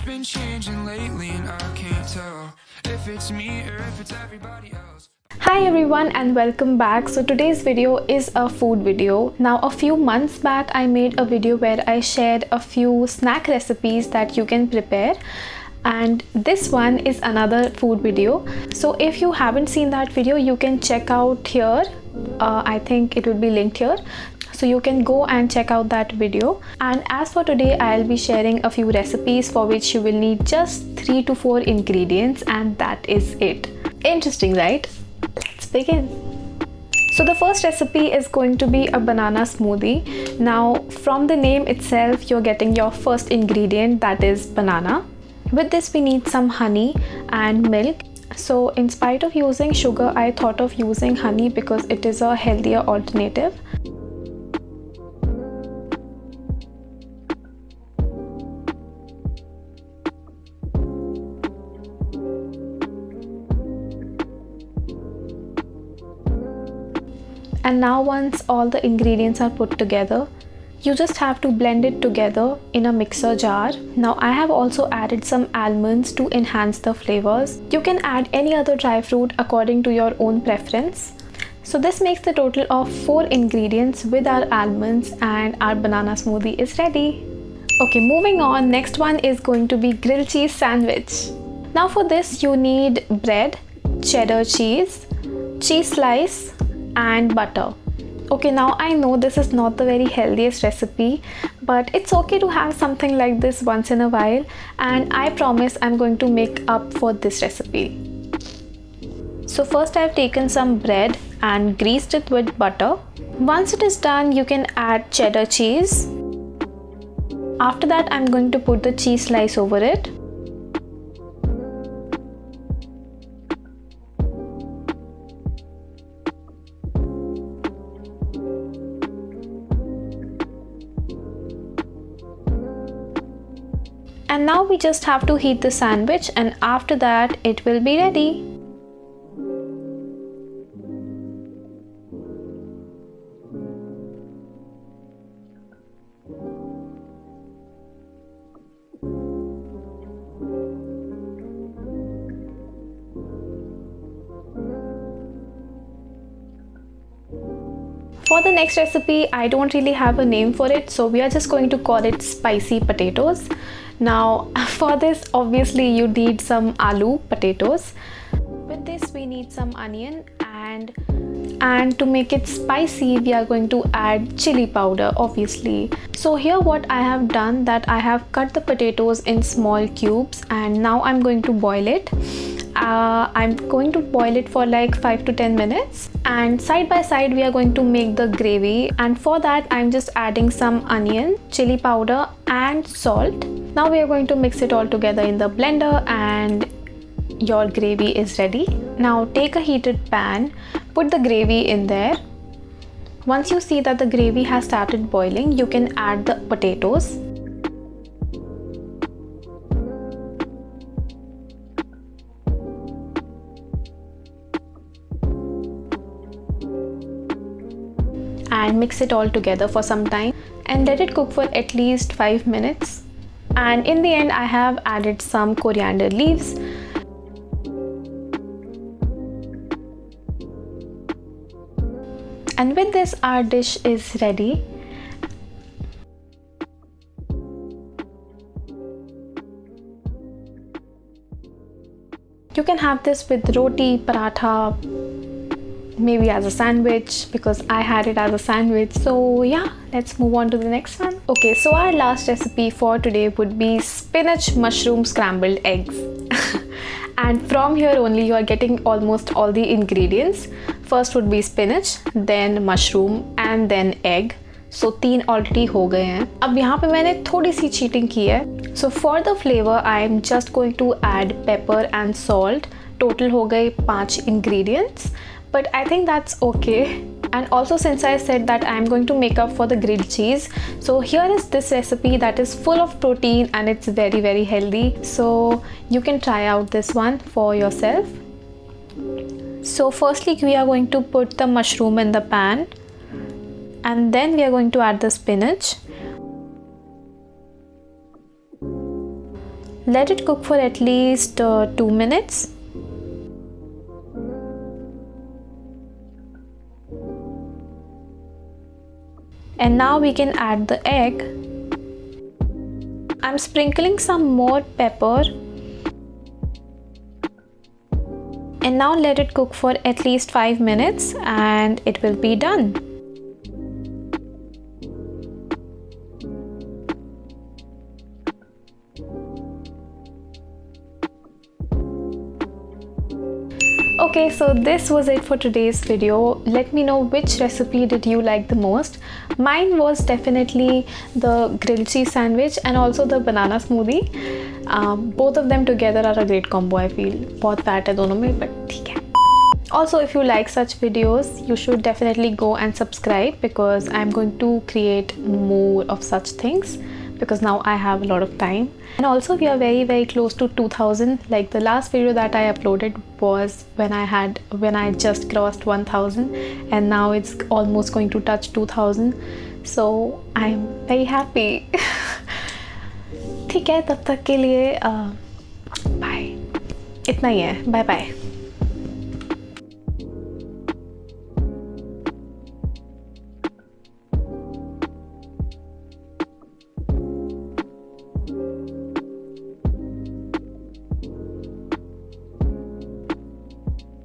been changing lately and I can't tell if it's me or if it's everybody else. Hi everyone and welcome back. So today's video is a food video. Now a few months back I made a video where I shared a few snack recipes that you can prepare, and this one is another food video. So if you haven't seen that video, you can check out here. I think it will be linked here, so you can go and check out that video. And as for today, I'll be sharing a few recipes for which you will need just 3 to 4 ingredients, and that is it. Interesting, right? Let's begin. So the first recipe is going to be a banana smoothie. Now from the name itself, you're getting your first ingredient, that is banana. With this we need some honey and milk. So in spite of using sugar, I thought of using honey because it is a healthier alternative. And now once all the ingredients are put together, you just have to blend it together in a mixer jar. Now I have also added some almonds to enhance the flavors. You can add any other dry fruit according to your own preference. So this makes the total of 4 ingredients with our almonds, and our banana smoothie is ready. Okay, moving on. Next one is going to be grilled cheese sandwich. Now for this you need bread, cheddar cheese, cheese slice and butter. Okay, now I know this is not the very healthiest recipe, but it's okay to have something like this once in a while, and I promise I'm going to make up for this recipe. So first I've taken some bread and greased it with butter. Once it is done, you can add cheddar cheese. After that, I'm going to put the cheese slice over it. And now we just have to heat the sandwich, and after that it will be ready. For the next recipe, I don't really have a name for it, so we are just going to call it spicy potatoes. Now for this, obviously you need some aloo potatoes. With this we need some onion, and to make it spicy we are going to add chili powder, obviously. So here what I have done, that I have cut the potatoes in small cubes, and now I'm going to boil it. I'm going to boil it for like 5 to 10 minutes, and side by side we are going to make the gravy, and for that I'm just adding some onion, chili powder and salt. Now we are going to mix it all together in the blender, and your gravy is ready. Now take a heated pan, put the gravy in there. Once you see that the gravy has started boiling, you can add the potatoes. And mix it all together for some time and let it cook for at least 5 minutes. And in the end I have added some coriander leaves. And with this our dish is ready. You can have this with roti, paratha, maybe as a sandwich, because I had it as a sandwich. So yeah, let's move on to the next one. Okay, so our last recipe for today would be spinach mushroom scrambled eggs. And from here only you are getting almost all the ingredients. First would be spinach, then mushroom and then egg. So 3 already हो गए हैं. अब यहाँ पे मैंने थोड़ी सी cheating की है. So for the flavor I am just going to add pepper and salt. Total हो गए 5 ingredients. But I think that's okay. And also, since I said that I am going to make up for the grilled cheese, so here is this recipe that is full of protein and it's very healthy. So you can try out this one for yourself. So firstly we are going to put the mushroom in the pan, and then we are going to add the spinach. Let it cook for at least 2 minutes. And now we can add the egg. I'm sprinkling some more pepper. And now let it cook for at least 5 minutes and it will be done. Okay, so this was it for today's video. Let me know which recipe did you like the most. Mine was definitely the grilled cheese sandwich and also the banana smoothie. Both of them together are a great combo, I feel. बहुत fat है दोनों में, but ठीक है. Also, if you like such videos, you should definitely go and subscribe because I'm going to create more of such things because now I have a lot of time. And also we are very close to 2000. Like the last video that I uploaded was when I just crossed 1000 and now it's almost going to touch 2000. So I'm very happy. ठीक है, तब तक के लिए bye. इतना ही है. Bye bye.